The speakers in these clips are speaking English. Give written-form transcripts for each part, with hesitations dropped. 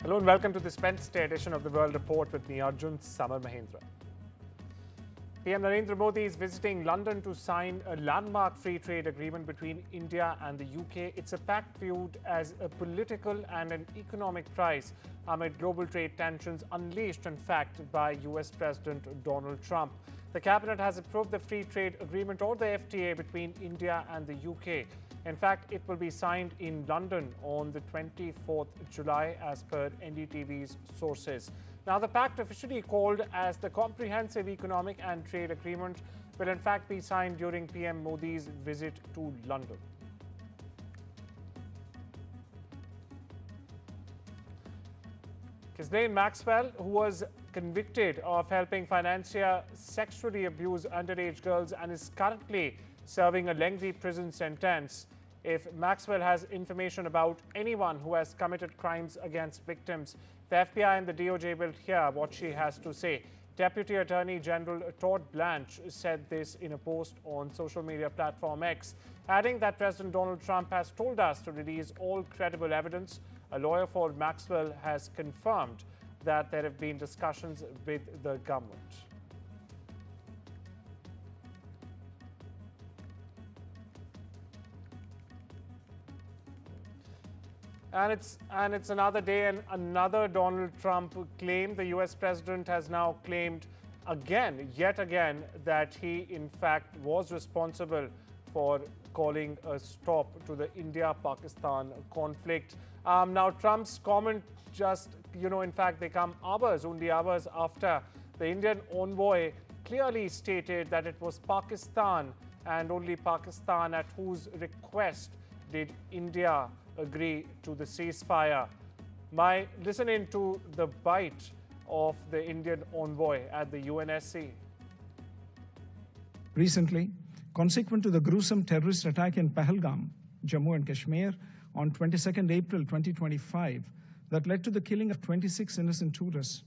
Hello and welcome to this Wednesday edition of the World Report with me, Arjun, Samar, Mahendran. PM Narendra Modi is visiting London to sign a landmark free trade agreement between India and the UK. It's a pact viewed as a political and an economic prize amid global trade tensions unleashed, in fact, by US President Donald Trump. The cabinet has approved the free trade agreement, or the FTA, between India and the UK. In fact, it will be signed in London on the 24th July as per NDTV's sources. Now, the pact, officially called as the Comprehensive Economic and Trade Agreement, will in fact be signed during PM Modi's visit to London. Ghislaine Maxwell, who was convicted of helping financier sexually abuse underage girls and is currently serving a lengthy prison sentence. If Maxwell has information about anyone who has committed crimes against victims, the FBI and the DOJ will hear what she has to say. Deputy Attorney General Todd Blanche said this in a post on social media platform X, adding that President Donald Trump has told us to release all credible evidence. A lawyer for Maxwell has confirmed that there have been discussions with the government. And it's another day and another Donald Trump claim. The US president has now claimed yet again, that he in fact was responsible for calling a stop to the India-Pakistan conflict. Now, Trump's comment in fact, they come only hours after the Indian envoy clearly stated that it was Pakistan and only Pakistan at whose request did India agree to the ceasefire. Listen in to the bite of the Indian envoy at the UNSC. Recently, consequent to the gruesome terrorist attack in Pahalgam, Jammu and Kashmir, on 22nd April 2025, that led to the killing of 26 innocent tourists,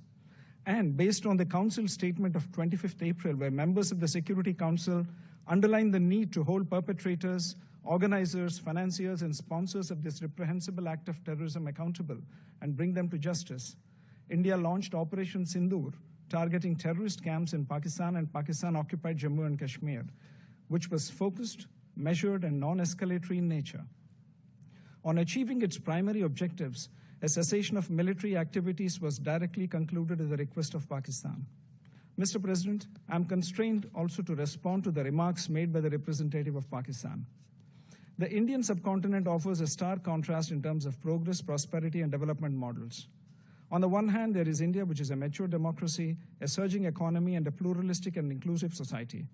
and based on the Council statement of 25th April, where members of the Security Council underlined the need to hold perpetrators, organizers, financiers, and sponsors of this reprehensible act of terrorism accountable and bring them to justice, India launched Operation Sindoor, targeting terrorist camps in Pakistan and Pakistan-occupied Jammu and Kashmir, which was focused, measured, and non-escalatory in nature. On achieving its primary objectives, a cessation of military activities was directly concluded at the request of Pakistan. Mr. President, I am constrained also to respond to the remarks made by the representative of Pakistan. The Indian subcontinent offers a stark contrast in terms of progress, prosperity, and development models. On the one hand, there is India, which is a mature democracy, a surging economy, and a pluralistic and inclusive society.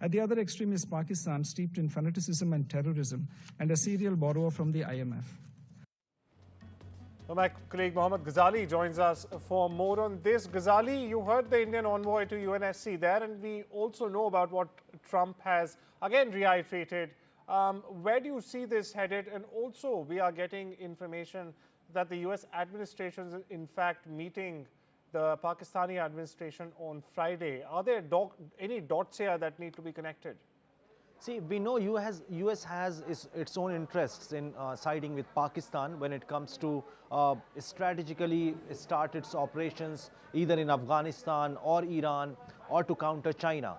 At the other extreme is Pakistan, steeped in fanaticism and terrorism, and a serial borrower from the IMF. Well, my colleague Mohammad Ghazali joins us for more on this. Ghazali, you heard the Indian envoy to UNSC there, and we also know about what Trump has again reiterated. Where do you see this headed? And also, we are getting information that the US administration is in fact meeting the Pakistani administration on Friday. Are there any dots here that need to be connected? See, we know US has its own interests in siding with Pakistan when it comes to strategically start its operations either in Afghanistan or Iran or to counter China.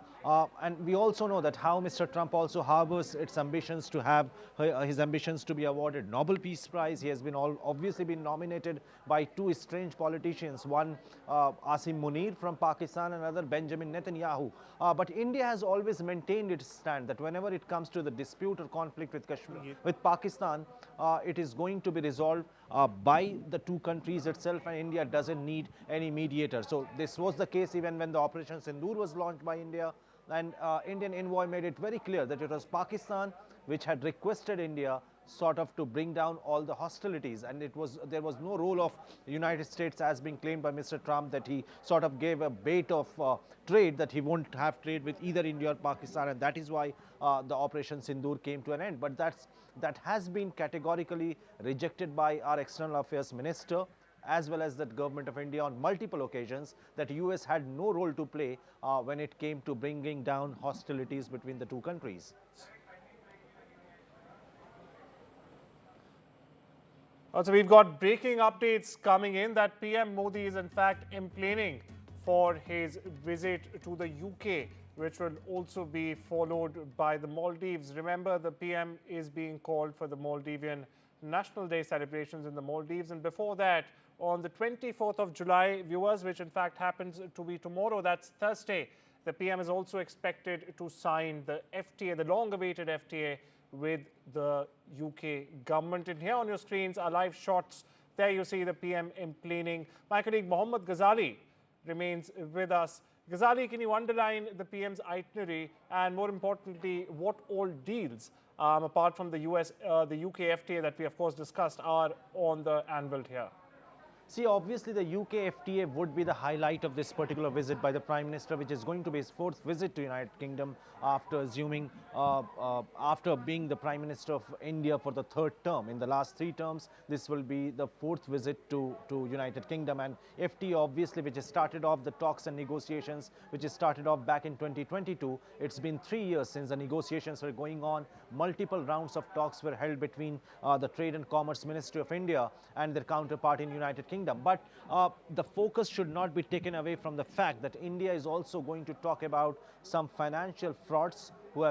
And we also know that how Mr. Trump also harbors its ambitions to have his ambitions to be awarded Nobel Peace Prize. He has been obviously been nominated by two strange politicians, one Asim Munir from Pakistan, and another Benjamin Netanyahu. But India has always maintained its stand that whenever it comes to the dispute or conflict with with Pakistan, it is going to be resolved by the two countries itself, and India doesn't need any mediator. So this was the case even when the Operation Sindoor was launched by India. And Indian envoy made it very clear that it was Pakistan which had requested India sort of to bring down all the hostilities, and there was no role of the United States as being claimed by Mr. Trump, that he sort of gave a bait of trade, that he won't have trade with either India or Pakistan, and that is why the Operation Sindoor came to an end. But that has been categorically rejected by our External Affairs Minister as well as the government of India on multiple occasions, that US had no role to play when it came to bringing down hostilities between the two countries. Also, we've got breaking updates coming in that PM Modi is in fact planning for his visit to the UK, which will also be followed by the Maldives. Remember, the PM is being called for the Maldivian National Day celebrations in the Maldives. And before that, on the 24th of July, viewers, which in fact happens to be tomorrow, that's Thursday, the PM is also expected to sign the FTA, the long-awaited FTA, with the UK government. And here on your screens are live shots. There you see the PM planning. My colleague Mohammed Ghazali remains with us. Ghazali, can you underline the PM's itinerary and, more importantly, what all deals, apart from the UK FTA that we of course discussed, are on the anvil here? See, obviously the UK FTA would be the highlight of this particular visit by the Prime Minister, which is going to be his fourth visit to United Kingdom after being the Prime Minister of India for the third term. In the last 3 terms, this will be the fourth visit to United Kingdom. And FTA, obviously, which has started off the talks and negotiations, which has started off back in 2022. It's been 3 years since the negotiations were going on. Multiple rounds of talks were held between the Trade and Commerce Ministry of India and their counterpart in United Kingdom. But the focus should not be taken away from the fact that India is also going to talk about some financial frauds who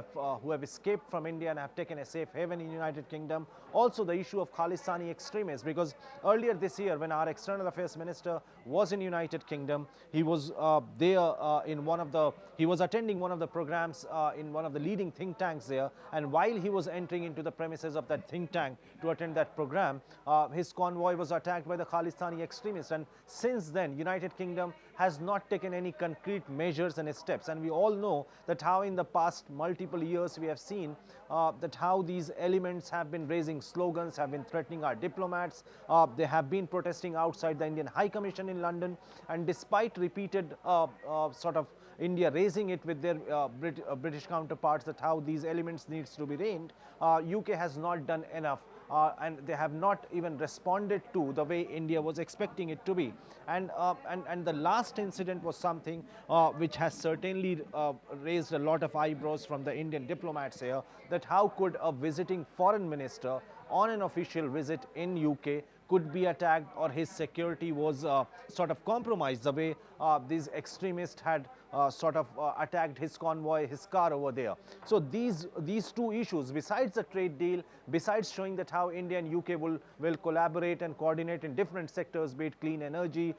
have escaped from India and have taken a safe haven in United Kingdom. Also the issue of Khalistani extremists, because earlier this year when our External Affairs Minister was in United Kingdom, he was he was attending one of the programs in one of the leading think tanks there, and while he was entering into the premises of that think tank to attend that program, his convoy was attacked by the Khalistani extremists. And since then United Kingdom has not taken any concrete measures and steps, and we all know that how in the past multiple years we have seen that how these elements have been raising slogans, have been threatening our diplomats. They have been protesting outside the Indian High Commission in London, and despite repeated sort of India raising it with their British counterparts that how these elements needs to be reined, UK has not done enough. And they have not even responded to the way India was expecting it to be. And the last incident was something which has certainly raised a lot of eyebrows from the Indian diplomats here, that how could a visiting foreign minister on an official visit in UK could be attacked, or his security was sort of compromised the way these extremists had attacked his convoy, his car over there. So these 2 issues, besides the trade deal, besides showing that how India and UK will collaborate and coordinate in different sectors, be it clean energy,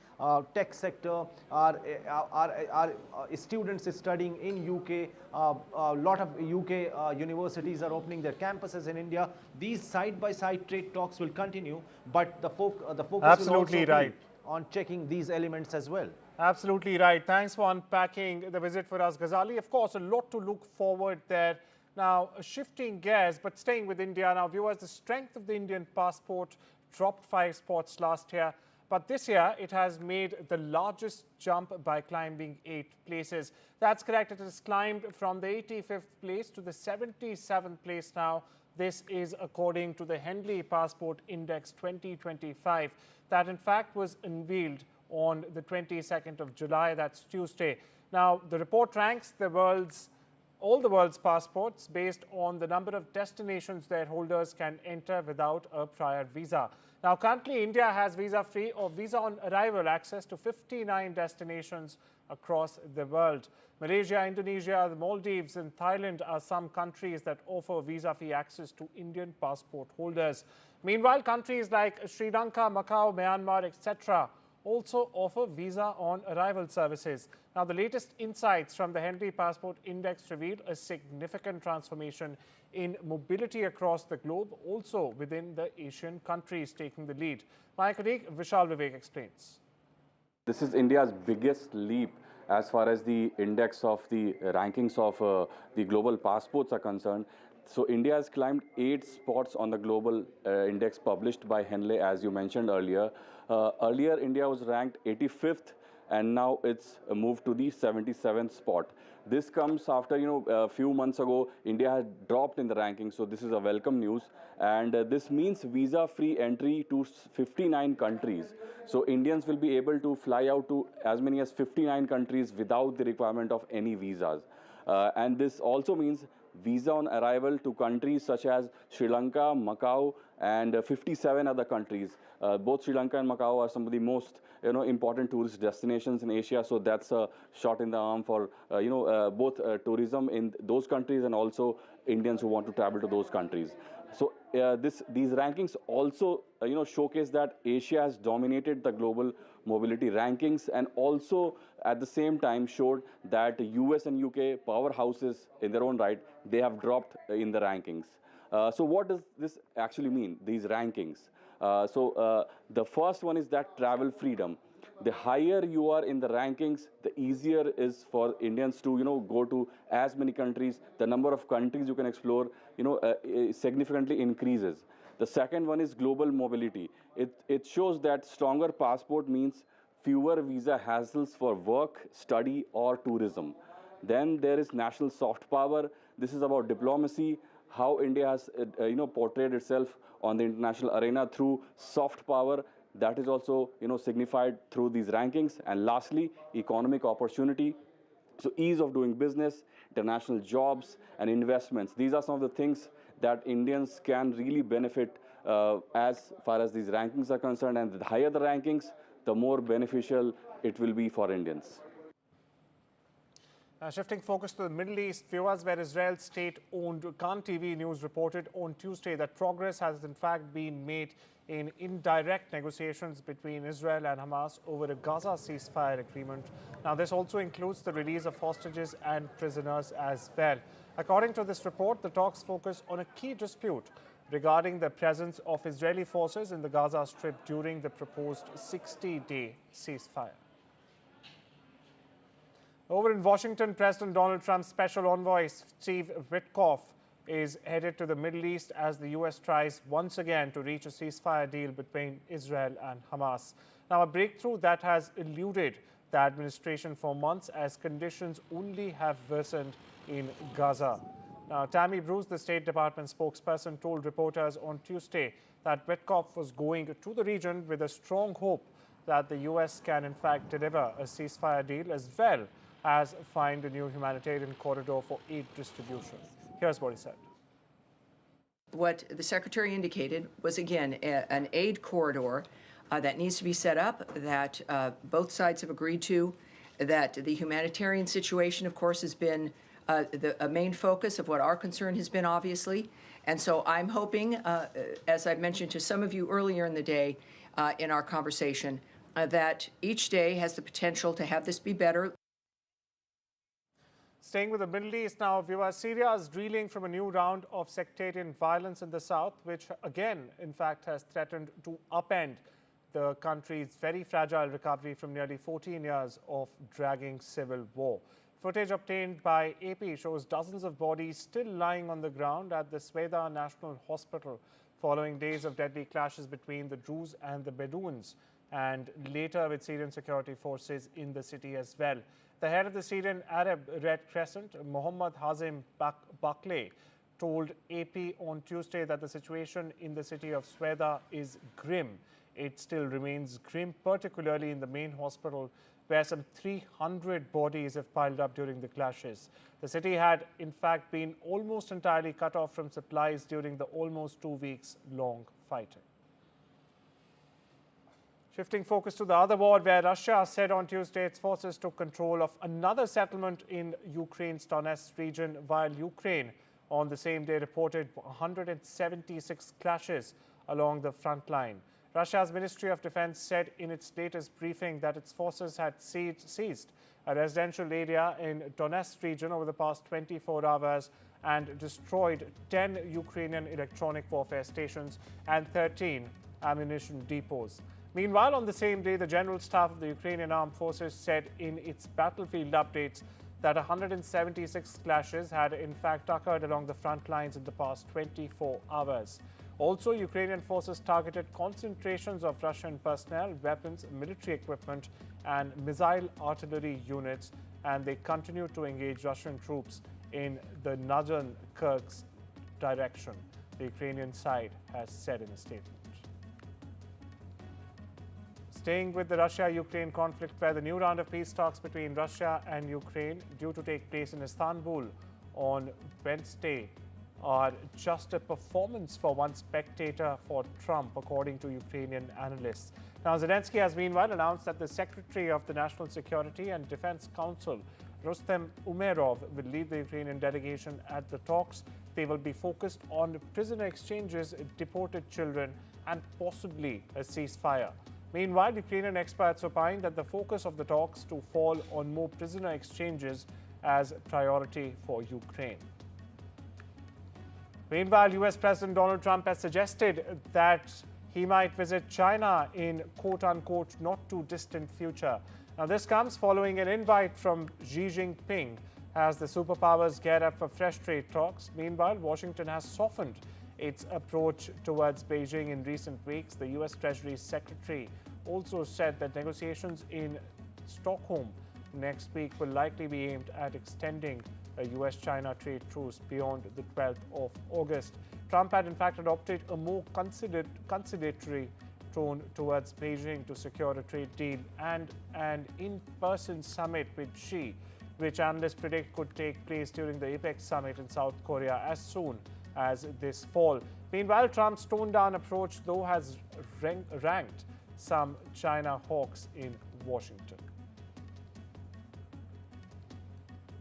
tech sector, our students studying in UK, a lot of UK universities are opening their campuses in India. These side-by-side trade talks will continue, but the focus Absolutely will also right. be on checking these elements as well. Absolutely right. Thanks for unpacking the visit for us, Ghazali. Of course, a lot to look forward there. Now, shifting gears, but staying with India. Now, viewers, the strength of the Indian passport dropped 5 spots last year. But this year, it has made the largest jump by climbing 8 places. That's correct. It has climbed from the 85th place to the 77th place now. This is according to the Henley Passport Index 2025. That, in fact, was unveiled on the 22nd of July, that's Tuesday. Now, the report ranks all the world's passports based on the number of destinations their holders can enter without a prior visa. Now, currently, India has visa-free or visa-on-arrival access to 59 destinations across the world. Malaysia, Indonesia, the Maldives and Thailand are some countries that offer visa-free access to Indian passport holders. Meanwhile, countries like Sri Lanka, Macau, Myanmar, etc. also offer visa-on-arrival services. Now, the latest insights from the Henley Passport Index reveal a significant transformation in mobility across the globe, also within the Asian countries taking the lead. My colleague Vishal Vivek explains. This is India's biggest leap as far as the index of the rankings of the global passports are concerned. So India has climbed 8 spots on the global index published by Henley, as you mentioned earlier. Earlier, India was ranked 85th, and now it's moved to the 77th spot. This comes after, a few months ago, India had dropped in the ranking. So this is a welcome news. And this means visa-free entry to 59 countries. So Indians will be able to fly out to as many as 59 countries without the requirement of any visas. And this also means visa on arrival to countries such as Sri Lanka, Macau, and 57 other countries. Both Sri Lanka and Macau are some of the most important tourist destinations in Asia. So that's a shot in the arm for both tourism in those countries and also Indians who want to travel to those countries. So these rankings also showcase that Asia has dominated the global mobility rankings, and also at the same time showed that US and UK powerhouses in their own right, they have dropped in the rankings. So what does this actually mean, these rankings? The first one is that travel freedom. The higher you are in the rankings, the easier is for Indians to go to as many countries. The number of countries you can explore significantly increases. The second one is global mobility. It shows that stronger passport means fewer visa hassles for work, study, or tourism. Then there is national soft power. This is about diplomacy, how India has portrayed itself on the international arena through soft power. That is also signified through these rankings. And lastly, economic opportunity. So ease of doing business, international jobs, and investments. These are some of the things that Indians can really benefit as far as these rankings are concerned. And the higher the rankings, the more beneficial it will be for Indians. Shifting focus to the Middle East, viewers, where Israel's state-owned Khan TV News reported on Tuesday that progress has in fact been made in indirect negotiations between Israel and Hamas over a Gaza ceasefire agreement. Now, this also includes the release of hostages and prisoners as well. According to this report, the talks focus on a key dispute regarding the presence of Israeli forces in the Gaza Strip during the proposed 60-day ceasefire. Over in Washington, President Donald Trump's special envoy, Steve Witkoff, is headed to the Middle East as the U.S. tries once again to reach a ceasefire deal between Israel and Hamas. Now, a breakthrough that has eluded the administration for months as conditions only have worsened in Gaza. Now, Tammy Bruce, the State Department spokesperson, told reporters on Tuesday that Witkoff was going to the region with a strong hope that the U.S. can in fact deliver a ceasefire deal as well as find a new humanitarian corridor for aid distribution. Here's what he said. What the Secretary indicated was, again, an aid corridor that needs to be set up, that both sides have agreed to, that the humanitarian situation, of course, has been a main focus of what our concern has been, obviously. And so I'm hoping, as I've mentioned to some of you earlier in the day in our conversation, that each day has the potential to have this be better. Staying with the Middle East now, viewers, Syria is reeling from a new round of sectarian violence in the south, which again, in fact, has threatened to upend the country's very fragile recovery from nearly 14 years of dragging civil war. Footage obtained by AP shows dozens of bodies still lying on the ground at the Sweda National Hospital following days of deadly clashes between the Druze and the Bedouins, and later with Syrian security forces in the city as well. The head of the Syrian Arab Red Crescent, Mohammad Hazim Bakleh, told AP on Tuesday that the situation in the city of Sweda is grim. It still remains grim, particularly in the main hospital, where some 300 bodies have piled up during the clashes. The city had, in fact, been almost entirely cut off from supplies during the almost 2 weeks long fighting. Shifting focus to the other war, where Russia said on Tuesday its forces took control of another settlement in Ukraine's Donetsk region, while Ukraine on the same day reported 176 clashes along the front line. Russia's Ministry of Defense said in its latest briefing that its forces had seized a residential area in Donetsk region over the past 24 hours and destroyed 10 Ukrainian electronic warfare stations and 13 ammunition depots. Meanwhile, on the same day, the General Staff of the Ukrainian Armed Forces said in its battlefield updates that 176 clashes had in fact occurred along the front lines in the past 24 hours. Also, Ukrainian forces targeted concentrations of Russian personnel, weapons, military equipment, and missile artillery units, and they continue to engage Russian troops in the northern Kursk direction, the Ukrainian side has said in a statement. Staying with the Russia-Ukraine conflict, where the new round of peace talks between Russia and Ukraine due to take place in Istanbul on Wednesday are just a performance for one spectator for Trump, according to Ukrainian analysts. Now, Zelensky has meanwhile announced that the Secretary of the National Security and Defense Council, Rustem Umerov, will lead the Ukrainian delegation at the talks. They will be focused on prisoner exchanges, deported children, and possibly a ceasefire. Meanwhile, Ukrainian experts opine that the focus of the talks to fall on more prisoner exchanges as priority for Ukraine. Meanwhile, US President Donald Trump has suggested that he might visit China in quote-unquote not too distant future. Now, this comes following an invite from Xi Jinping as the superpowers gear up for fresh trade talks. Meanwhile, Washington has softened its approach towards Beijing in recent weeks. The US Treasury Secretary also said that negotiations in Stockholm next week will likely be aimed at extending a US-China trade truce beyond the 12th of August. Trump had in fact adopted a more conciliatory tone towards Beijing to secure a trade deal and an in-person summit with Xi, which analysts predict could take place during the APEC summit in South Korea as soon as this fall. Meanwhile, Trump's toned-down approach, though, has ranked some China hawks in Washington.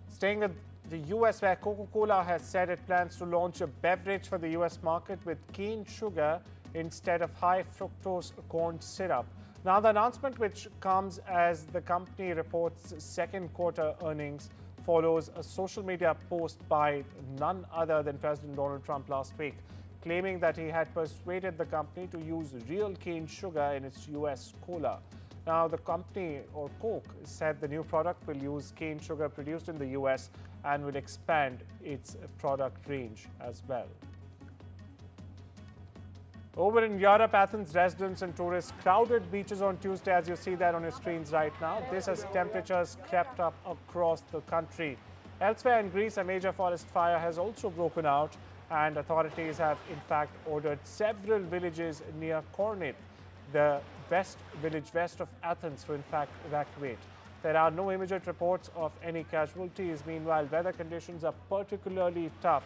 Staying with the US, where Coca-Cola has said it plans to launch a beverage for the US market with cane sugar instead of high fructose corn syrup. Now, the announcement, which comes as the company reports second quarter earnings, follows a social media post by none other than President Donald Trump last week, claiming that he had persuaded the company to use real cane sugar in its US cola. Now, the company, or Coke, said the new product will use cane sugar produced in the US and will expand its product range as well. Over in Europe, Athens residents and tourists crowded beaches on Tuesday, as you see that on your screens right now. This as temperatures crept up across the country. Elsewhere in Greece, a major forest fire has also broken out, and authorities have in fact ordered several villages near Kornet, the village west of Athens, to in fact evacuate. There are no immediate reports of any casualties. Meanwhile, weather conditions are particularly tough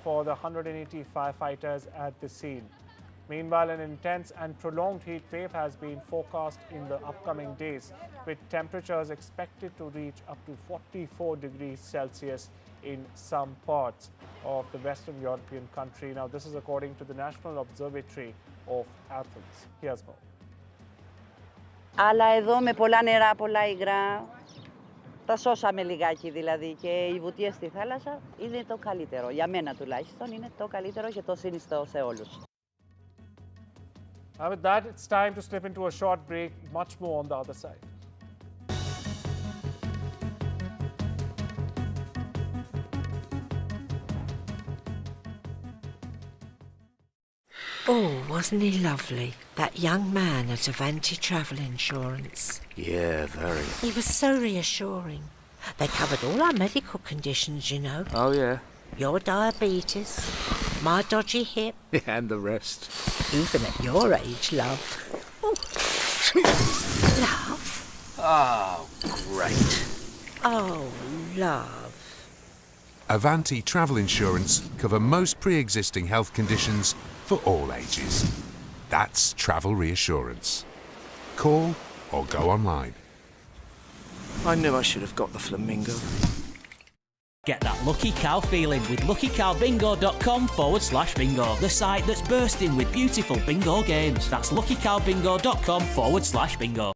for the 180 firefighters at the scene. Meanwhile, an intense and prolonged heat wave has been forecast in the upcoming days, with temperatures expected to reach up to 44 degrees Celsius in some parts of the Western European country. Now, this is according to the National Observatory of Athens. Here's more. Αλλά εδώ με πολλά νερά, πολλά υγρά, τα σώσαμε λιγάκι δηλαδή και οι βουτίες στη θάλασσα είναι το καλύτερο. Για μένα τουλάχιστον είναι το καλύτερο και το συνιστώ σε όλους. With that, it's time to slip into a short break. Much more on the other side. Oh, wasn't he lovely? That young man at Avanti Travel Insurance. Yeah, very. He was so reassuring. They covered all our medical conditions, you know. Oh, yeah. Your diabetes, my dodgy hip. And the rest. Even at your age, love. Oh. Love? Oh, great. Oh, love. Avanti Travel Insurance cover most pre-existing health conditions for all ages. That's travel reassurance. Call or go online. I knew I should have got the flamingo. Get that lucky cow feeling with luckycowbingo.com/bingo, the site that's bursting with beautiful bingo games. That's luckycowbingo.com/bingo.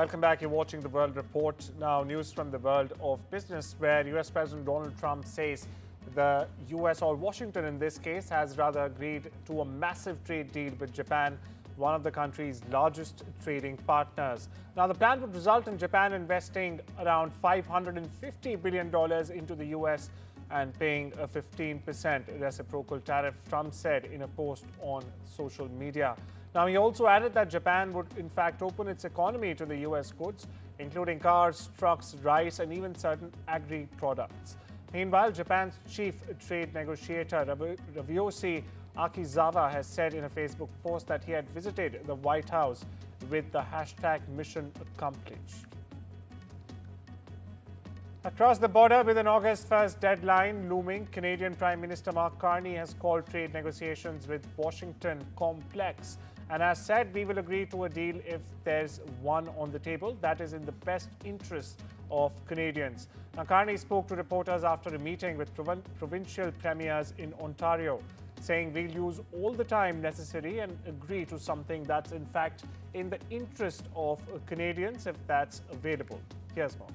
Welcome back. You're watching The World Report. Now, news from the world of business, where US President Donald Trump says the US, or Washington in this case, has rather agreed to a massive trade deal with Japan, one of the country's largest trading partners. Now, the plan would result in Japan investing around $550 billion into the US and paying a 15% reciprocal tariff, Trump said in a post on social media. Now, he also added that Japan would in fact open its economy to the US goods, including cars, trucks, rice, and even certain agri products. Meanwhile, Japan's chief trade negotiator Raviosi Akizawa has said in a Facebook post that he had visited the White House with the hashtag mission accomplished. Across the border, with an August 1st deadline looming, Canadian Prime Minister Mark Carney has called trade negotiations with Washington complex and has said, we will agree to a deal if there's one on the table that is in the best interest of Canadians. Now, Carney spoke to reporters after a meeting with provincial premiers in Ontario, saying we'll use all the time necessary and agree to something that's in fact in the interest of Canadians if that's available. Here's more.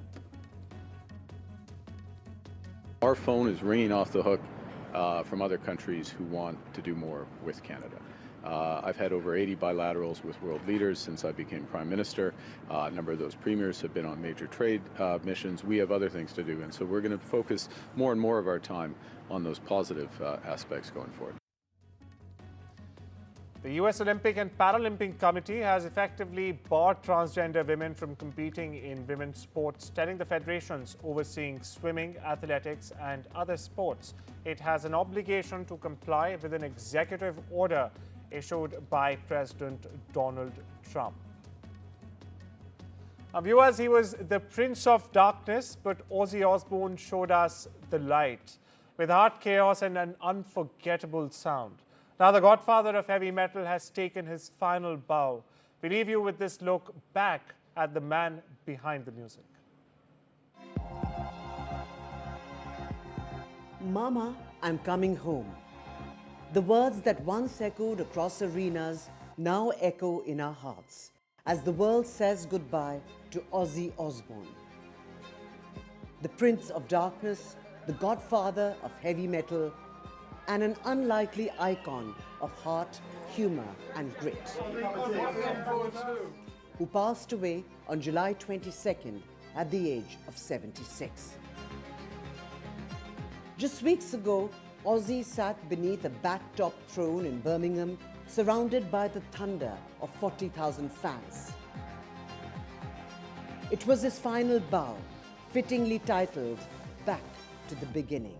Our phone is ringing off the hook from other countries who want to do more with Canada. I've had over 80 bilaterals with world leaders since I became Prime Minister. A number of those premiers have been on major trade missions. We have other things to do, and so we're going to focus more and more of our time on those positive aspects going forward. The US Olympic and Paralympic Committee has effectively barred transgender women from competing in women's sports, telling the federations overseeing swimming, athletics, and other sports it has an obligation to comply with an executive order issued by President Donald Trump. Now, viewers, he was the Prince of Darkness, but Ozzy Osbourne showed us the light with hard chaos and an unforgettable sound. Now, the godfather of heavy metal has taken his final bow. We leave you with this look back at the man behind the music. Mama, I'm coming home. The words that once echoed across arenas now echo in our hearts as the world says goodbye to Ozzy Osbourne. The Prince of Darkness, the godfather of heavy metal, and an unlikely icon of heart, humor, and grit, who passed away on July 22nd at the age of 76. Just weeks ago, Ozzy sat beneath a bat-top throne in Birmingham, surrounded by the thunder of 40,000 fans. It was his final bow, fittingly titled Back to the Beginning.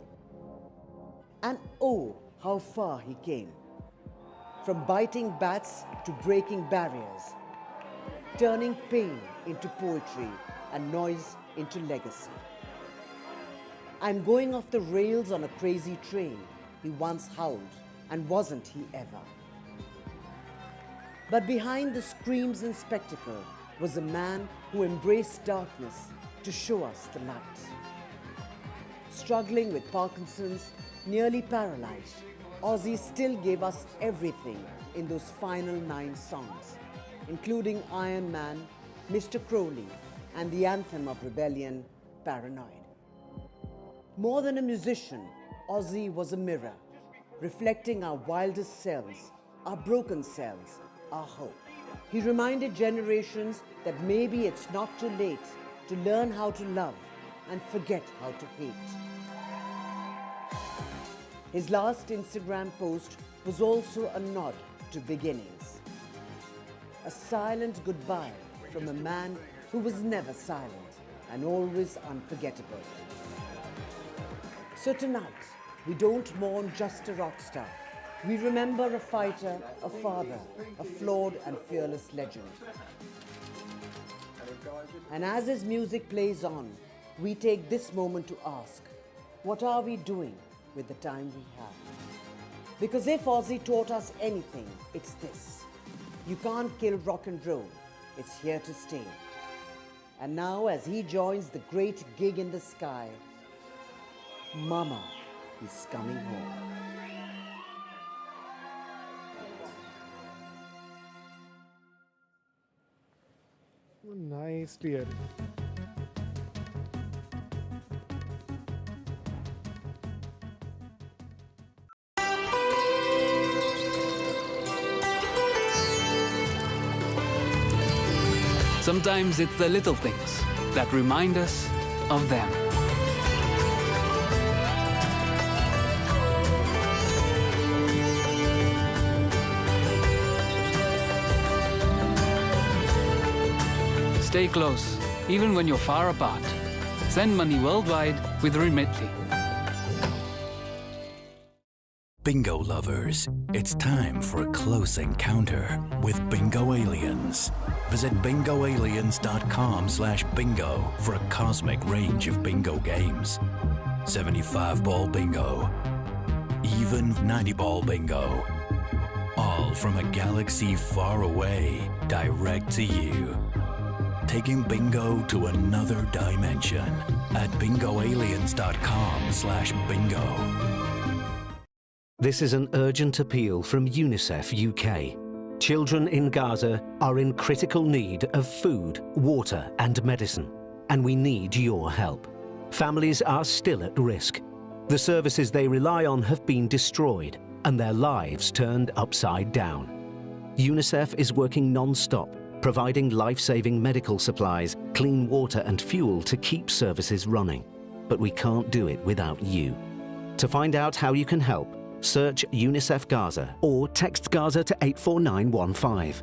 And oh, how far he came. From biting bats to breaking barriers, turning pain into poetry and noise into legacy. I'm going off the rails on a crazy train, he once howled, and wasn't he ever? But behind the screams and spectacle was a man who embraced darkness to show us the light. Struggling with Parkinson's, nearly paralyzed, Ozzy still gave us everything in those final 9 songs, including Iron Man, Mr. Crowley, and the anthem of rebellion, Paranoid. More than a musician, Ozzy was a mirror, reflecting our wildest selves, our broken selves, our hope. He reminded generations that maybe it's not too late to learn how to love and forget how to hate. His last Instagram post was also a nod to beginnings. A silent goodbye from a man who was never silent and always unforgettable. So tonight, we don't mourn just a rock star. We remember a fighter, a father, a flawed and fearless legend. And as his music plays on, we take this moment to ask, what are we doing with the time we have? Because if Ozzy taught us anything, it's this. You can't kill rock and roll. It's here to stay. And now, as he joins the great gig in the sky, Mama is coming home. Nicely edited. Sometimes it's the little things that remind us of them. stay close, even when you're far apart. Send money worldwide with Remitly. Bingo lovers, it's time for a close encounter with Bingo Aliens. Visit bingoaliens.com/bingo for a cosmic range of bingo games. 75-ball bingo, even 90-ball bingo. All from a galaxy far away, direct to you. Taking bingo to another dimension at bingoaliens.com/bingo. This is an urgent appeal from UNICEF UK. Children in Gaza are in critical need of food, water and medicine, and we need your help. Families are still at risk. The services they rely on have been destroyed and their lives turned upside down. UNICEF is working non-stop, providing life-saving medical supplies, clean water and fuel to keep services running. But we can't do it without you. To find out how you can help, search UNICEF Gaza or text Gaza to 84915.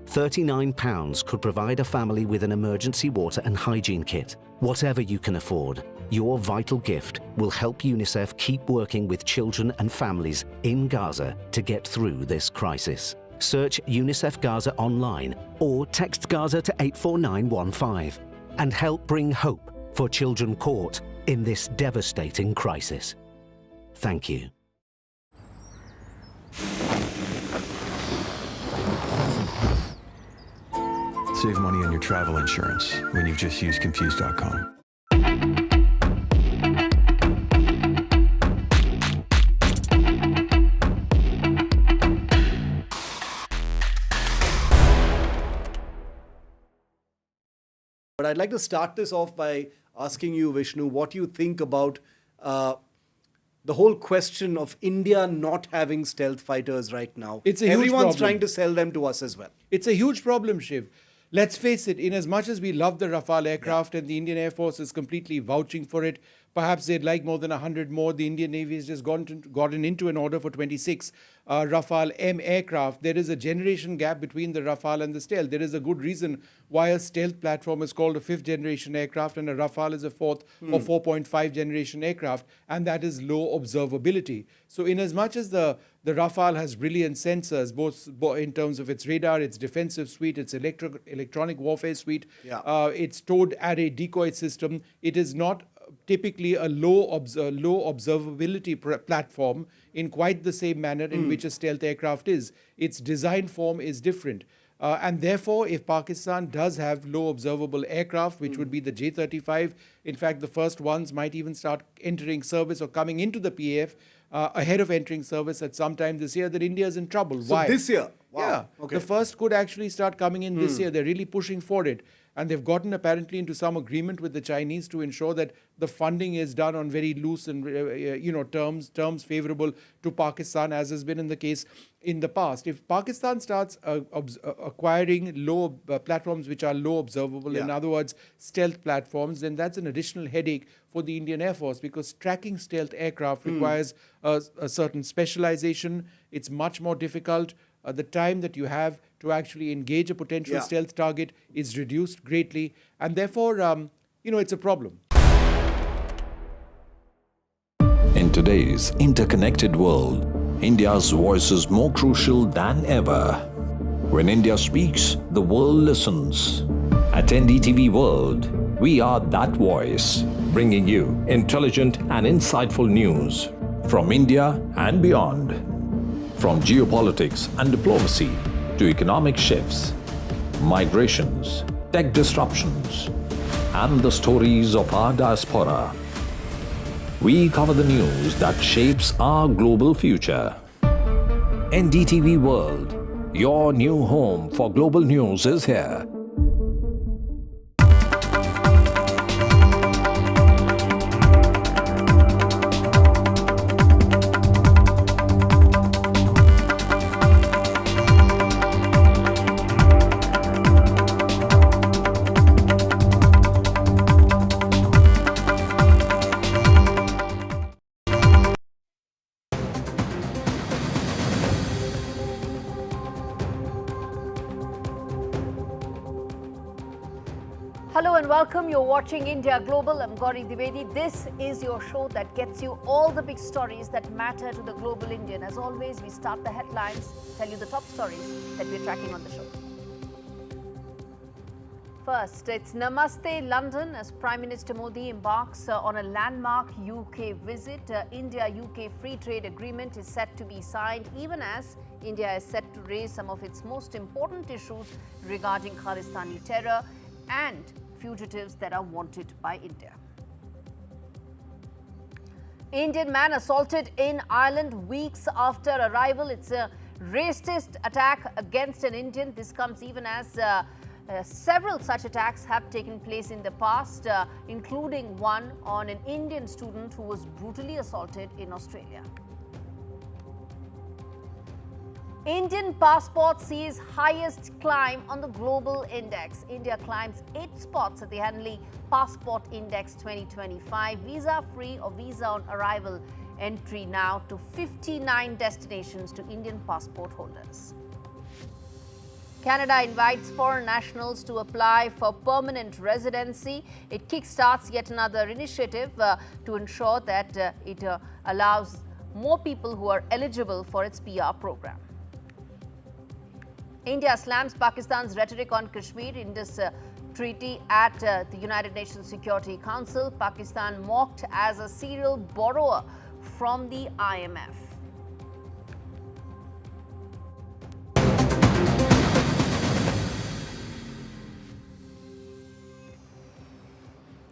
£39 could provide a family with an emergency water and hygiene kit. Whatever you can afford, your vital gift will help UNICEF keep working with children and families in Gaza to get through this crisis. Search UNICEF Gaza online or text Gaza to 84915 and help bring hope for children caught in this devastating crisis. Thank you. Save money on your travel insurance when you've just used Confused.com. But I'd like to start this off by asking you, Vishnu, what you think about the whole question of India not having stealth fighters right now. It's a huge Everyone's problem. trying to sell them to us as well. It's a huge problem, Shiv. Let's face it, in as much as we love the Rafale aircraft and the Indian Air Force is completely vouching for it, perhaps they'd like more than 100 more. The Indian Navy has just gotten into an order for 26 Rafale M aircraft. There is a generation gap between the Rafale and the stealth. There is a good reason why a stealth platform is called a 5th generation aircraft and a Rafale is a 4th or 4.5 generation aircraft, and that is low observability. So in as much as the Rafale has brilliant sensors, both in terms of its radar, its defensive suite, its electronic warfare suite, its towed array decoy system, it is not typically a low observability platform in quite the same manner in which a stealth aircraft is. Its design form is different. And therefore, if Pakistan does have low observable aircraft, which would be the J-35, in fact, the first ones might even start entering service or coming into the PAF ahead of entering service at some time this year, then India is in trouble. So Why? this year? Wow. Yeah. Okay. The first could actually start coming in this year. They're really pushing for it. And they've gotten apparently into some agreement with the Chinese to ensure that the funding is done on very loose and terms favorable to Pakistan, as has been in the case in the past. If Pakistan starts acquiring low platforms which are low observable, in other words, stealth platforms, then that's an additional headache for the Indian Air Force, because tracking stealth aircraft requires a certain specialization. It's much more difficult. The time that you have to actually engage a potential stealth target is reduced greatly, and therefore, it's a problem. In today's interconnected world, India's voice is more crucial than ever. When India speaks, the world listens. At NDTV World, we are that voice, bringing you intelligent and insightful news from India and beyond. From geopolitics and diplomacy to economic shifts, migrations, tech disruptions, and the stories of our diaspora, we cover the news that shapes our global future. NDTV World, your new home for global news, is here. and welcome. You're watching India Global. I'm Gauri Dwivedi. This is your show that gets you all the big stories that matter to the global Indian. As always, we start the headlines, tell you the top stories that we're tracking on the show. First, it's Namaste London as Prime Minister Modi embarks on a landmark UK visit. India-UK free trade agreement is set to be signed even as India is set to raise some of its most important issues regarding Khalistani terror and fugitives that are wanted by India. Indian man assaulted in Ireland weeks after arrival. It's a racist attack against an Indian. This comes even as several such attacks have taken place in the past, including one on an Indian student who was brutally assaulted in Australia. Indian passport sees highest climb on the global index. India climbs 8 spots at the Hanley Passport Index 2025. Visa-free or visa on arrival entry now to 59 destinations to Indian passport holders. Canada invites foreign nationals to apply for permanent residency. It kickstarts yet another initiative to ensure that it allows more people who are eligible for its PR program. India slams Pakistan's rhetoric on Kashmir in this treaty at the United Nations Security Council. Pakistan mocked as a serial borrower from the IMF.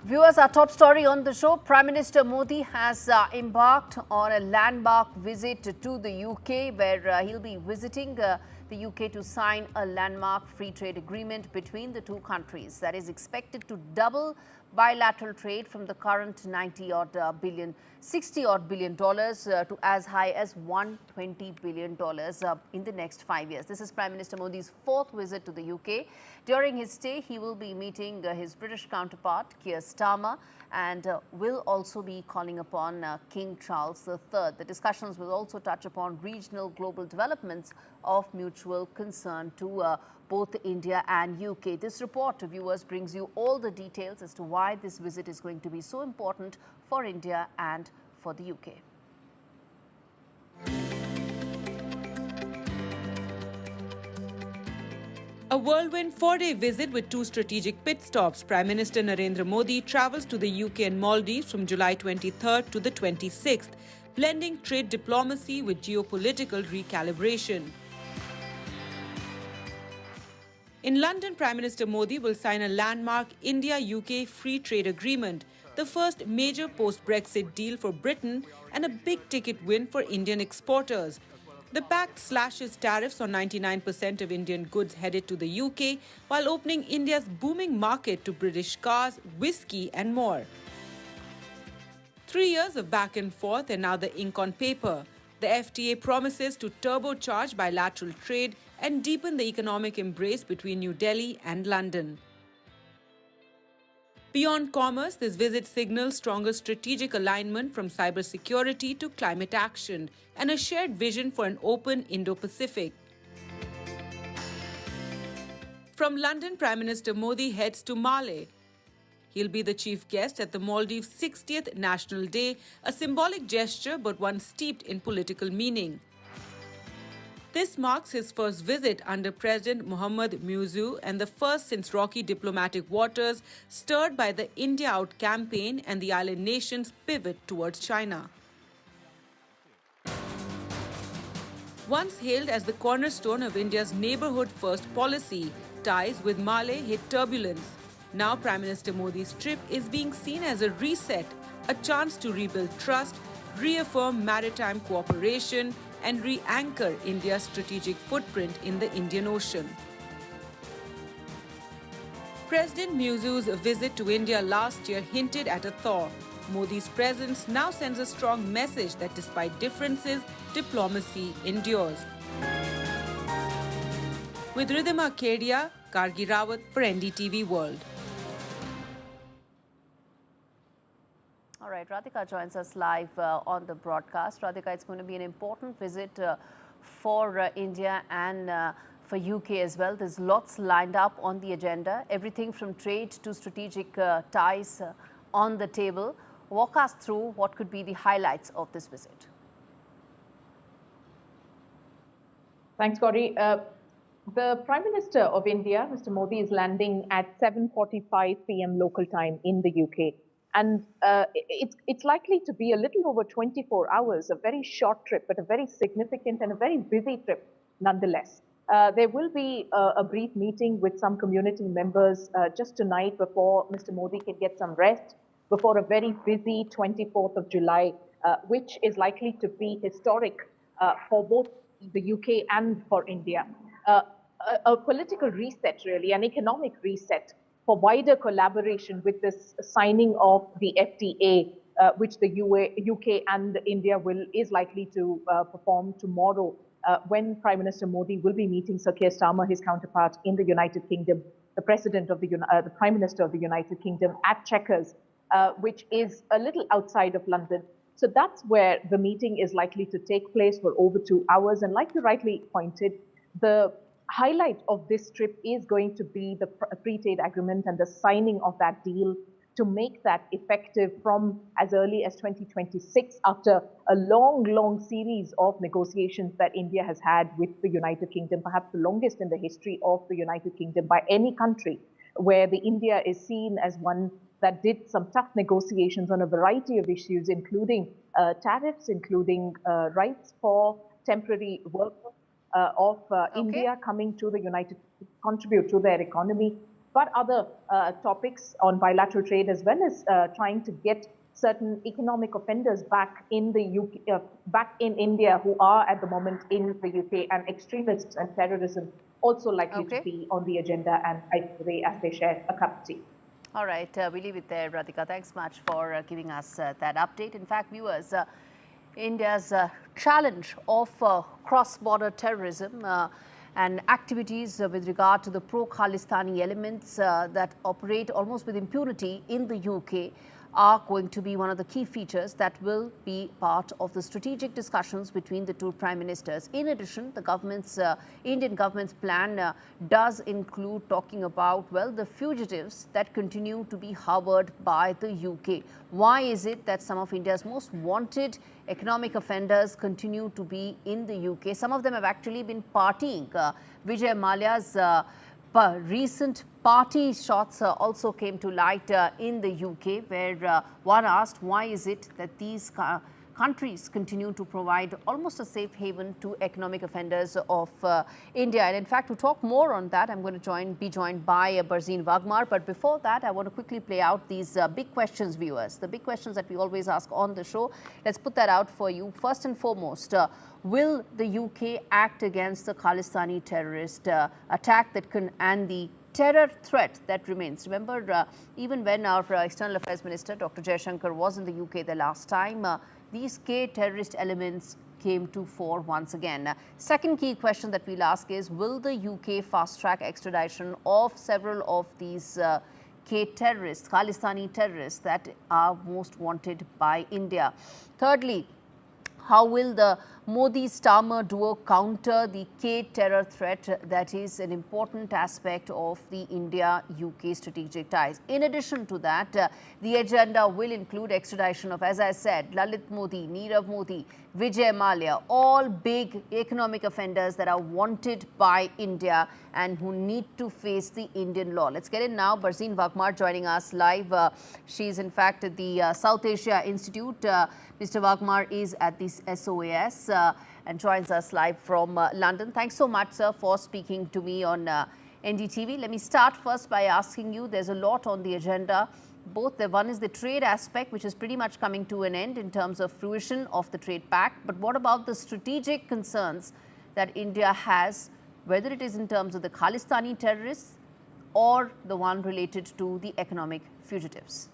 Viewers, our top story on the show, Prime Minister Modi has embarked on a landmark visit to the UK where he'll be visiting the UK to sign a landmark free trade agreement between the two countries that is expected to double bilateral trade from the current $60 billion to as high as $120 billion in the next 5 years. This is Prime Minister Modi's 4th visit to the UK. During his stay, he will be meeting his British counterpart, Keir Starmer, and will also be calling upon King Charles III. The discussions will also touch upon regional global developments of mutual concern to both India and UK. This report, viewers, brings you all the details as to why this visit is going to be so important for India and for the UK. A whirlwind 4-day visit with 2 strategic pit stops. Prime Minister Narendra Modi travels to the UK and Maldives from July 23rd to the 26th, blending trade diplomacy with geopolitical recalibration. In London, Prime Minister Modi will sign a landmark India-UK free trade agreement, the first major post-Brexit deal for Britain and a big-ticket win for Indian exporters. The pact slashes tariffs on 99% of Indian goods headed to the UK while opening India's booming market to British cars, whiskey and more. 3 years of back and forth and now the ink on paper. The FTA promises to turbocharge bilateral trade and deepen the economic embrace between New Delhi and London. Beyond commerce, this visit signals stronger strategic alignment from cybersecurity to climate action and a shared vision for an open Indo-Pacific. From London, Prime Minister Modi heads to Male. He'll be the chief guest at the Maldives' 60th National Day, a symbolic gesture but one steeped in political meaning. This marks his first visit under President Mohammad Muizzu and the first since rocky diplomatic waters stirred by the India Out campaign and the island nation's pivot towards China. Once hailed as the cornerstone of India's neighbourhood-first policy, ties with Male hit turbulence. Now Prime Minister Modi's trip is being seen as a reset, a chance to rebuild trust, reaffirm maritime cooperation, and re-anchor India's strategic footprint in the Indian Ocean. President Muizzu's visit to India last year hinted at a thaw. Modi's presence now sends a strong message that despite differences, diplomacy endures. With Ridhima Kedia, Gargi Rawat for NDTV World. All right, Radhika joins us live on the broadcast. Radhika, it's going to be an important visit for India and for UK as well. There's lots lined up on the agenda, everything from trade to strategic ties on the table. Walk us through what could be the highlights of this visit. Thanks, Gauri. The Prime Minister of India, Mr. Modi, is landing at 7:45 p.m. local time in the UK. And it's likely to be a little over 24 hours, a very short trip, but a very significant and a very busy trip nonetheless. There will be a brief meeting with some community members just tonight before Mr. Modi can get some rest, before a very busy 24th of July, which is likely to be historic for both the UK and for India. A political reset, really, an economic reset for wider collaboration with this signing of the FTA, which the UK and India is likely to perform tomorrow, when Prime Minister Modi will be meeting Sir Keir Starmer, his counterpart in the United Kingdom, the Prime Minister of the United Kingdom, at Chequers, which is a little outside of London. So that's where the meeting is likely to take place for over 2 hours. And like you rightly pointed, the highlight of this trip is going to be the free trade agreement and the signing of that deal to make that effective from as early as 2026, after a long series of negotiations that India has had with the United Kingdom, perhaps the longest in the history of the United Kingdom by any country, where the India is seen as one that did some tough negotiations on a variety of issues, including tariffs, including rights for temporary workers of India coming to the United States, contribute to their economy, but other topics on bilateral trade, as well as trying to get certain economic offenders back in the UK, back in India, who are at the moment in the UK, and extremists and terrorism also likely to be on the agenda, and as they share a cup of tea. All right, we leave it there, Radhika. Thanks much for giving us that update. In fact, viewers, India's challenge of cross-border terrorism and activities with regard to the pro-Khalistani elements that operate almost with impunity in the UK are going to be one of the key features that will be part of the strategic discussions between the two prime ministers. In addition, the Indian government's plan does include talking about, well, the fugitives that continue to be harbored by the UK. Why is it that some of India's most wanted economic offenders continue to be in the UK? Some of them have actually been partying. Vijay Mallya's recent party shots also came to light in the UK, where one asked, why is it that these countries continue to provide almost a safe haven to economic offenders of India? And in fact, to talk more on that, I'm going to be joined by Barzeen Wagmar. But before that, I want to quickly play out these big questions, viewers, the big questions that we always ask on the show. Let's put that out for you. First and foremost, will the UK act against the Khalistani terrorist attack and the terror threat that remains? Remember, even when our External Affairs Minister, Dr. Jaishankar, was in the UK the last time, these K-terrorist elements came to fore once again. Second key question that we'll ask is, will the UK fast-track extradition of several of these K-terrorists, Khalistani terrorists that are most wanted by India? Thirdly, how will the Modi-Starmer duo counter the K-terror threat that is an important aspect of the India-UK strategic ties? In addition to that, the agenda will include extradition of, as I said, Lalit Modi, Nirav Modi, Vijay Mallya, all big economic offenders that are wanted by India and who need to face the Indian law. Let's get in now. Barzeen Wagmar joining us live. She's in fact at the South Asia Institute. Mr. Wagmar is at this SOAS and joins us live from London. Thanks so much, sir, for speaking to me on NDTV. Let me start first by asking you, there's a lot on the agenda. One is the trade aspect, which is pretty much coming to an end in terms of fruition of the trade pact. But what about the strategic concerns that India has, whether it is in terms of the Khalistani terrorists or the one related to the economic fugitives?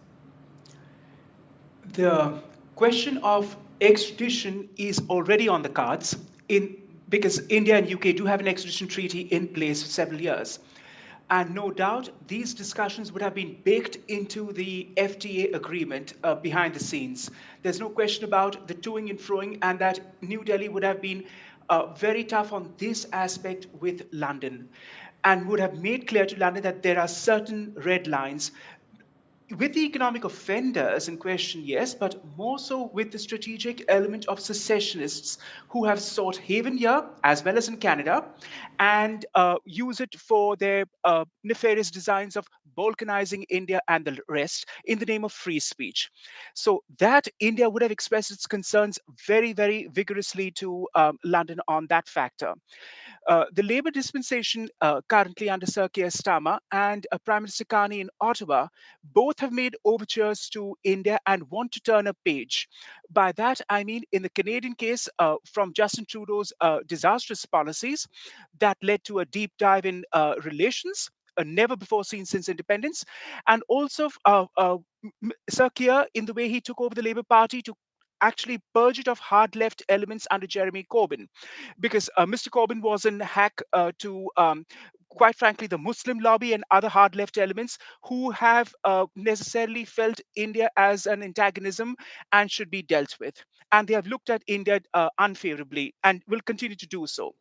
The question of extradition is already on the cards because India and UK do have an extradition treaty in place for several years. And no doubt these discussions would have been baked into the FTA agreement behind the scenes. There's no question about the toing and froing, and that New Delhi would have been very tough on this aspect with London, and would have made clear to London that there are certain red lines with the economic offenders in question, yes, but more so with the strategic element of secessionists who have sought haven here, as well as in Canada, and use it for their nefarious designs of balkanizing India and the rest in the name of free speech. So that India would have expressed its concerns very, very vigorously to London on that factor. The Labour dispensation currently under Sir Keir Starmer and Prime Minister Carney in Ottawa both have made overtures to India and want to turn a page. By that, I mean in the Canadian case, from Justin Trudeau's disastrous policies that led to a deep dive in relations, never before seen since independence, and also Sir Keir in the way he took over the Labour Party to actually purge it of hard left elements under Jeremy Corbyn, because Mr. Corbyn was in hack to, quite frankly, the Muslim lobby and other hard left elements who have necessarily felt India as an antagonism and should be dealt with. And they have looked at India unfavorably and will continue to do so.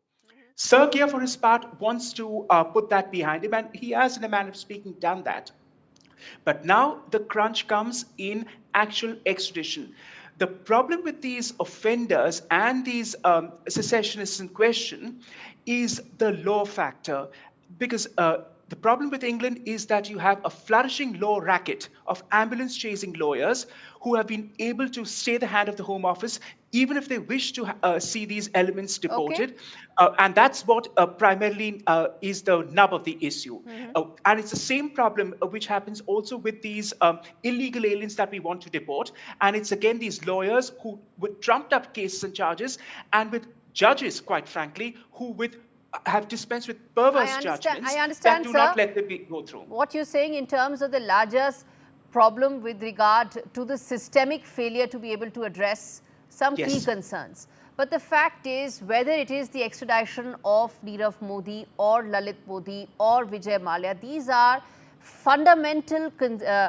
Sir Keir, for his part, wants to put that behind him, and he has, in a manner of speaking, done that. But now the crunch comes in actual extradition. The problem with these offenders and these secessionists in question is the law factor, because the problem with England is that you have a flourishing law racket of ambulance chasing lawyers who have been able to stay the hand of the Home Office even if they wish to see these elements deported. And that's what primarily is the nub of the issue. And it's the same problem which happens also with these illegal aliens that we want to deport. And it's again these lawyers who, with trumped up cases and charges, and with judges, quite frankly, who have dispensed with perverse judgments that do not let them go through. What you're saying in terms of the largest problem with regard to the systemic failure to be able to address some key concerns. But the fact is, whether it is the extradition of Nirav Modi or Lalit Modi or Vijay Mallya, these are fundamental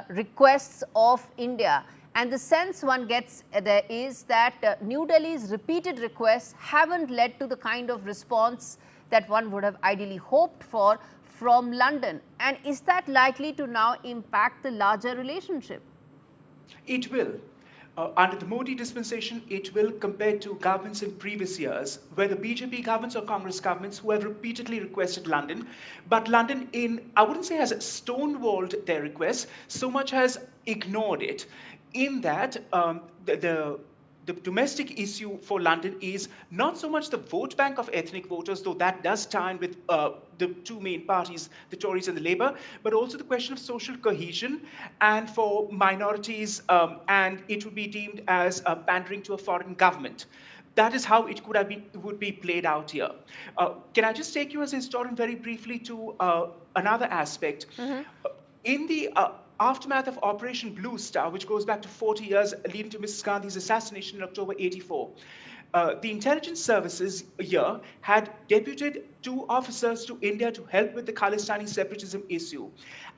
requests of India. And the sense one gets there is that New Delhi's repeated requests haven't led to the kind of response that one would have ideally hoped for from London. And is that likely to now impact the larger relationship? It will. Under the Modi dispensation, it will, compared to governments in previous years, whether BJP governments or Congress governments who have repeatedly requested London. But London, I wouldn't say has stonewalled their requests, so much has ignored it. In that, the domestic issue for London is not so much the vote bank of ethnic voters, though that does tie in with the two main parties, the Tories and the Labour, but also the question of social cohesion and for minorities, and it would be deemed as pandering to a foreign government. That is how it would be played out here. Can I just take you as a historian very briefly to another aspect? In the aftermath of Operation Blue Star, which goes back to 40 years leading to Mrs. Gandhi's assassination in October '84, the intelligence services here had deputed 2 officers to India to help with the Khalistani separatism issue.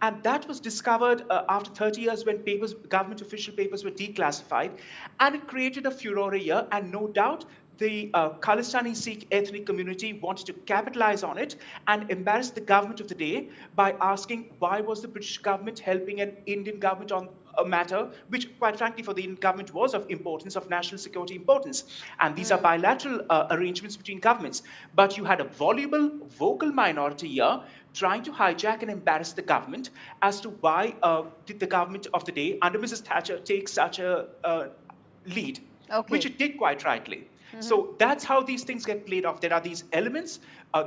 And that was discovered after 30 years when government official papers were declassified. And it created a furore here, and no doubt the Khalistani Sikh ethnic community wanted to capitalize on it and embarrass the government of the day by asking why was the British government helping an Indian government on a matter which, quite frankly, for the Indian government was of importance, of national security importance. And these are bilateral arrangements between governments. But you had a voluble, vocal minority here trying to hijack and embarrass the government as to why did the government of the day, under Mrs. Thatcher, take such a lead, which it did quite rightly. So that's how these things get played off. There are these elements.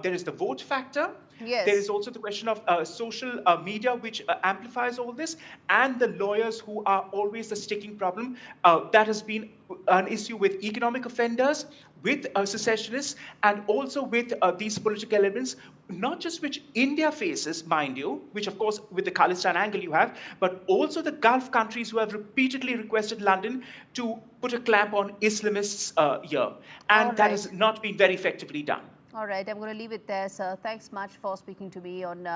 There is the vote factor. There is also the question of social media, which amplifies all this, and the lawyers who are always the sticking problem. That has been an issue with economic offenders, with secessionists, and also with these political elements, not just which India faces, mind you, which of course with the Khalistan angle you have, but also the Gulf countries who have repeatedly requested London to put a clamp on Islamists here. And that has not been very effectively done. All right, I'm going to leave it there, sir. Thanks much for speaking to me on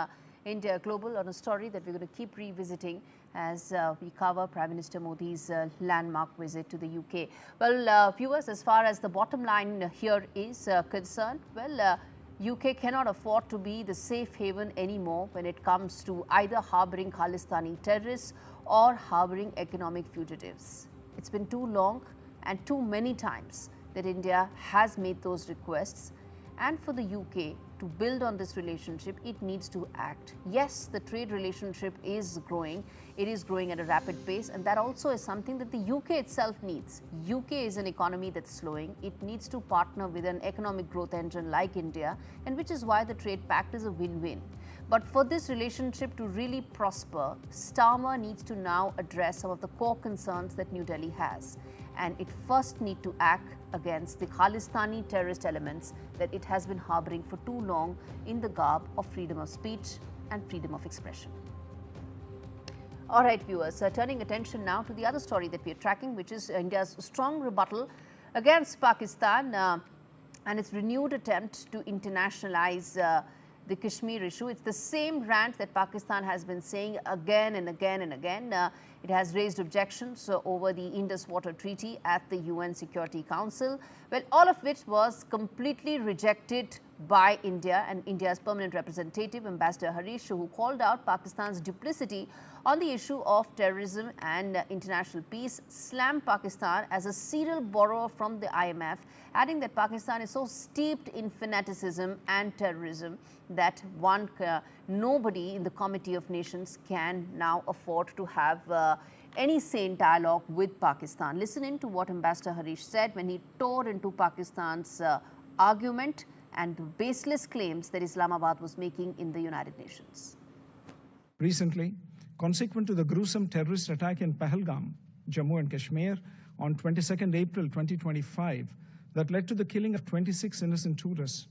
India Global, on a story that we're going to keep revisiting. as we cover Prime Minister Modi's landmark visit to the UK. Well, viewers, as far as the bottom line here is concerned, well, UK cannot afford to be the safe haven anymore when it comes to either harboring Khalistani terrorists or harboring economic fugitives. It's been too long and too many times that India has made those requests, and for the UK to build on this relationship, it needs to act. Yes, the trade relationship is growing. It is growing at a rapid pace, and that also is something that the UK itself needs. UK is an economy that's slowing. It needs to partner with an economic growth engine like India, and which is why the trade pact is a win-win. But for this relationship to really prosper, Starmer needs to now address some of the core concerns that New Delhi has. And it first needs to act against the Khalistani terrorist elements that it has been harboring for too long in the garb of freedom of speech and freedom of expression. All right, viewers, turning attention now to the other story that we are tracking, which is India's strong rebuttal against Pakistan and its renewed attempt to internationalize the Kashmir issue. It's the same rant that Pakistan has been saying again and again and again. It has raised objections over the Indus Water Treaty at the UN Security Council, well, all of which was completely rejected by India and India's permanent representative, Ambassador Harish, who called out Pakistan's duplicity on the issue of terrorism and international peace, slammed Pakistan as a serial borrower from the IMF, adding that Pakistan is so steeped in fanaticism and terrorism that nobody in the Committee of Nations can now afford to have any sane dialogue with Pakistan. Listen in to what Ambassador Harish said when he tore into Pakistan's argument and baseless claims that Islamabad was making in the United Nations. Recently, consequent to the gruesome terrorist attack in Pahalgam, Jammu and Kashmir, on 22nd April 2025, that led to the killing of 26 innocent tourists,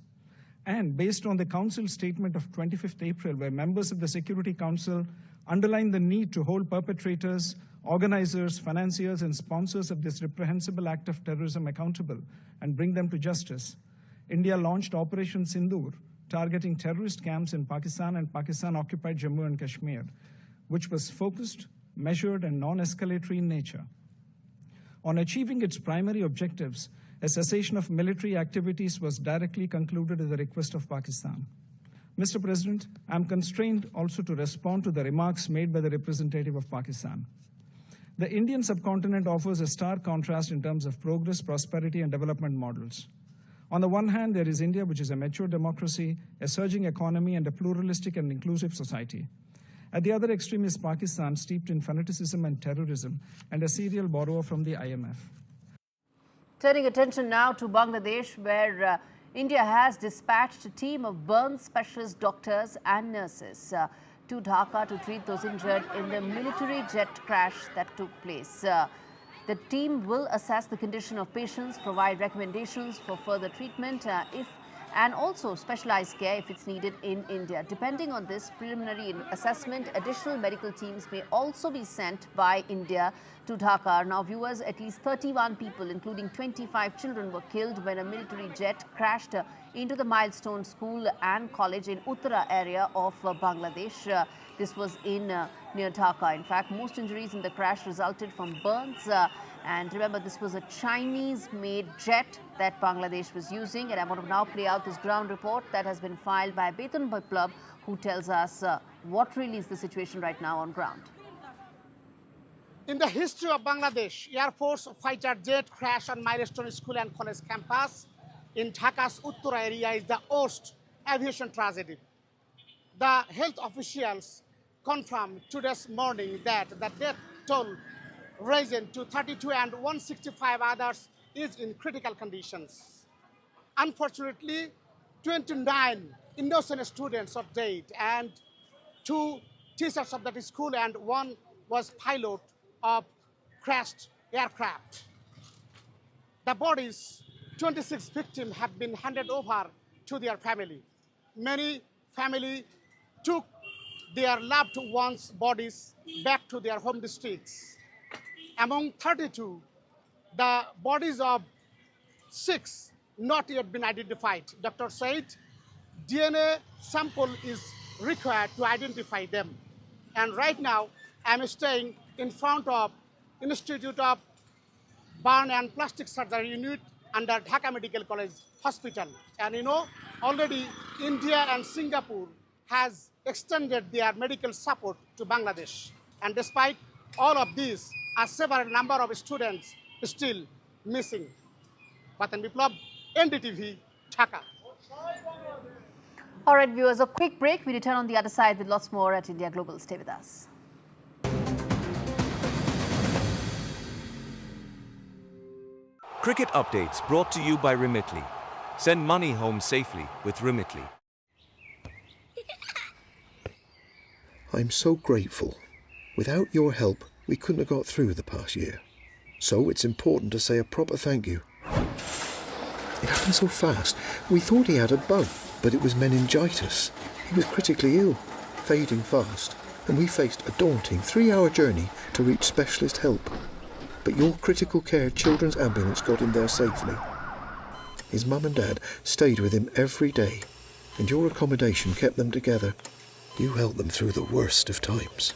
and based on the Council statement of 25th April, where members of the Security Council underlined the need to hold perpetrators, organizers, financiers, and sponsors of this reprehensible act of terrorism accountable and bring them to justice, India launched Operation Sindoor, targeting terrorist camps in Pakistan and Pakistan-occupied Jammu and Kashmir, which was focused, measured, and non-escalatory in nature. On achieving its primary objectives, a cessation of military activities was directly concluded at the request of Pakistan. Mr. President, I am constrained also to respond to the remarks made by the representative of Pakistan. The Indian subcontinent offers a stark contrast in terms of progress, prosperity, and development models. On the one hand, there is India, which is a mature democracy, a surging economy, and a pluralistic and inclusive society. At the other extreme is Pakistan, steeped in fanaticism and terrorism, and a serial borrower from the IMF. Turning attention now to Bangladesh, where India has dispatched a team of burn specialist doctors and nurses to Dhaka to treat those injured in the military jet crash that took place. The team will assess the condition of patients, provide recommendations for further treatment and also specialized care if it's needed in India. Depending on this preliminary assessment, additional medical teams may also be sent by India to Dhaka. Now, viewers, at least 31 people, including 25 children, were killed when a military jet crashed into the Milestone School and College in Uttara area of Bangladesh. This was near Dhaka. In fact, most injuries in the crash resulted from burns. And remember, this was a Chinese-made jet that Bangladesh was using. And I want to now play out this ground report that has been filed by Beton Biplab, who tells us what really is the situation right now on ground. In the history of Bangladesh, Air Force fighter jet crash on Milestone School and College campus in Dhaka's Uttara area is the worst aviation tragedy. The health officials confirmed today's morning that the death toll risen to 32 and 165 others is in critical conditions. Unfortunately, 29 innocent students are dead and 2 teachers of that school and 1 was pilot of crashed aircraft. The bodies, 26 victims, have been handed over to their family. Many families took their loved ones' bodies back to their home districts. Among 32, the bodies of 6 not yet been identified. Dr. said DNA sample is required to identify them. And right now, I'm staying in front of Institute of Burn and Plastic Surgery Unit under Dhaka Medical College Hospital. And you know, already India and Singapore has extended their medical support to Bangladesh. And despite all of this, a several number of students still missing. Batan Biplab, NDTV, Dhaka. All right, viewers, a quick break. We return on the other side with lots more at India Global. Stay with us. Cricket updates brought to you by Remitly. Send money home safely with Remitly. I'm so grateful. Without your help, we couldn't have got through the past year. So it's important to say a proper thank you. It happened so fast. We thought he had a bug, but it was meningitis. He was critically ill, fading fast, and we faced a daunting 3-hour journey to reach specialist help. But your critical care children's ambulance got him there safely. His mum and dad stayed with him every day, and your accommodation kept them together. You helped them through the worst of times.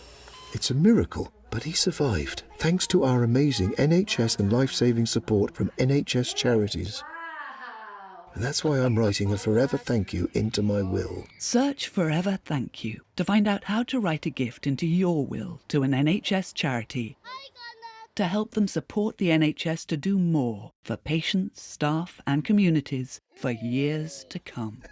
It's a miracle, but he survived, thanks to our amazing NHS and life-saving support from NHS charities. And that's why I'm writing a forever thank you into my will. Search Forever Thank You to find out how to write a gift into your will to an NHS charity to help them support the NHS to do more for patients, staff and communities for years to come.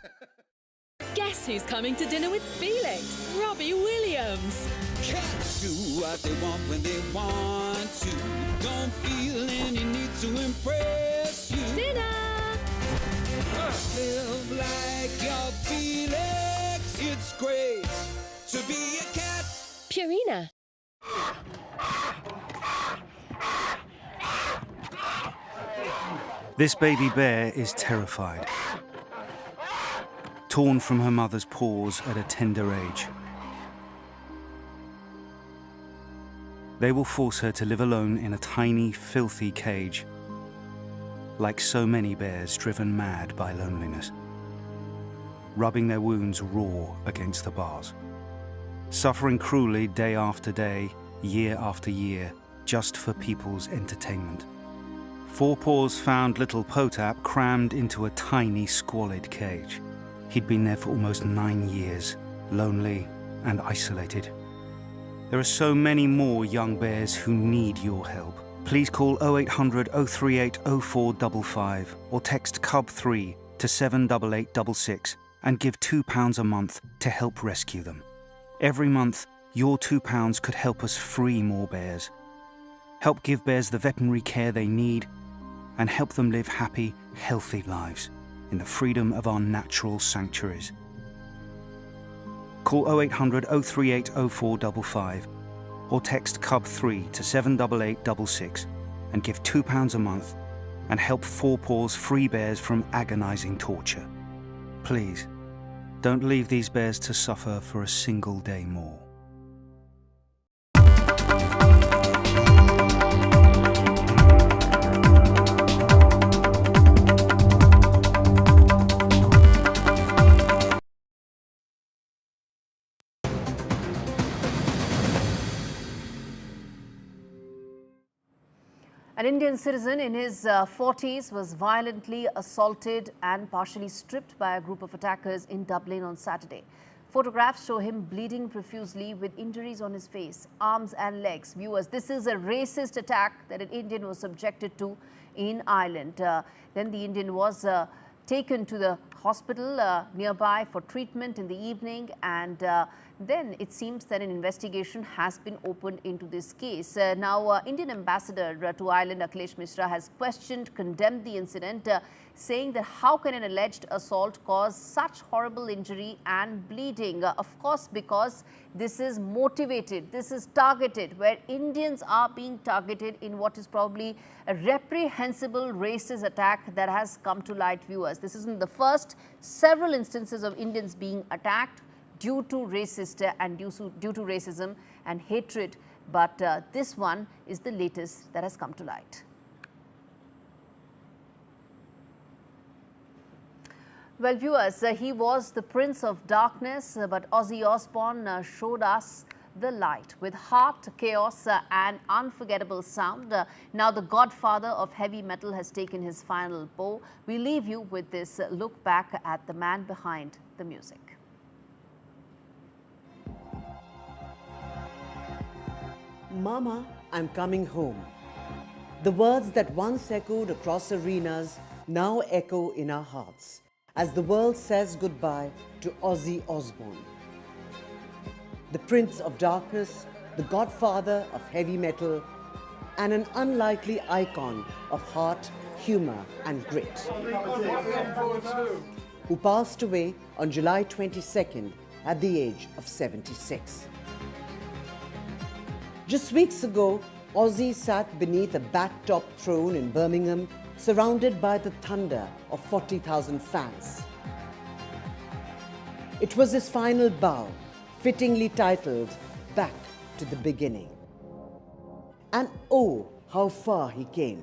Guess who's coming to dinner with Felix? Robbie Williams. Cats do what they want when they want to. Don't feel any need to impress you. Dinner! Live like your Felix. It's great to be a cat. Purina. This baby bear is terrified. Torn from her mother's paws at a tender age. They will force her to live alone in a tiny, filthy cage, like so many bears driven mad by loneliness, rubbing their wounds raw against the bars, suffering cruelly day after day, year after year, just for people's entertainment. Four Paws found little Potap crammed into a tiny, squalid cage. He'd been there for almost 9 years, lonely and isolated. There are so many more young bears who need your help. Please call 0800 038 0455 or text CUB3 to 78866 and give £2 a month to help rescue them. Every month, your £2 could help us free more bears, help give bears the veterinary care they need, and help them live happy, healthy lives in the freedom of our natural sanctuaries. Call 0800 038 0455 or text CUB3 to 78866 and give £2 a month and help Four Paws free bears from agonizing torture. Please, don't leave these bears to suffer for a single day more. An Indian citizen in his 40s was violently assaulted and partially stripped by a group of attackers in Dublin on Saturday. Photographs show him bleeding profusely with injuries on his face, arms and legs. Viewers, this is a racist attack that an Indian was subjected to in Ireland. Then the Indian was taken to the hospital nearby for treatment in the evening, and then it seems that an investigation has been opened into this case. Now, Indian ambassador to Ireland, Akhilesh Mishra, has condemned the incident, saying that how can an alleged assault cause such horrible injury and bleeding? Of course, because this is motivated, this is targeted, where Indians are being targeted in what is probably a reprehensible racist attack that has come to light, viewers. This isn't the first. Several instances of Indians being attacked due to racism and hatred, but this one is the latest that has come to light. Well, viewers, he was the Prince of Darkness, but Ozzy Osbourne showed us the light. With heart, chaos and unforgettable sound, now the godfather of heavy metal has taken his final bow. We leave you with this look back at the man behind the music. Mama, I'm coming home. The words that once echoed across arenas now echo in our hearts as the world says goodbye to Ozzy Osbourne. The Prince of Darkness, the godfather of heavy metal, and an unlikely icon of heart, humor, and grit, who passed away on July 22nd at the age of 76. Just weeks ago, Ozzy sat beneath a back-top throne in Birmingham, surrounded by the thunder of 40,000 fans. It was his final bow, fittingly titled Back to the Beginning. And oh, how far he came.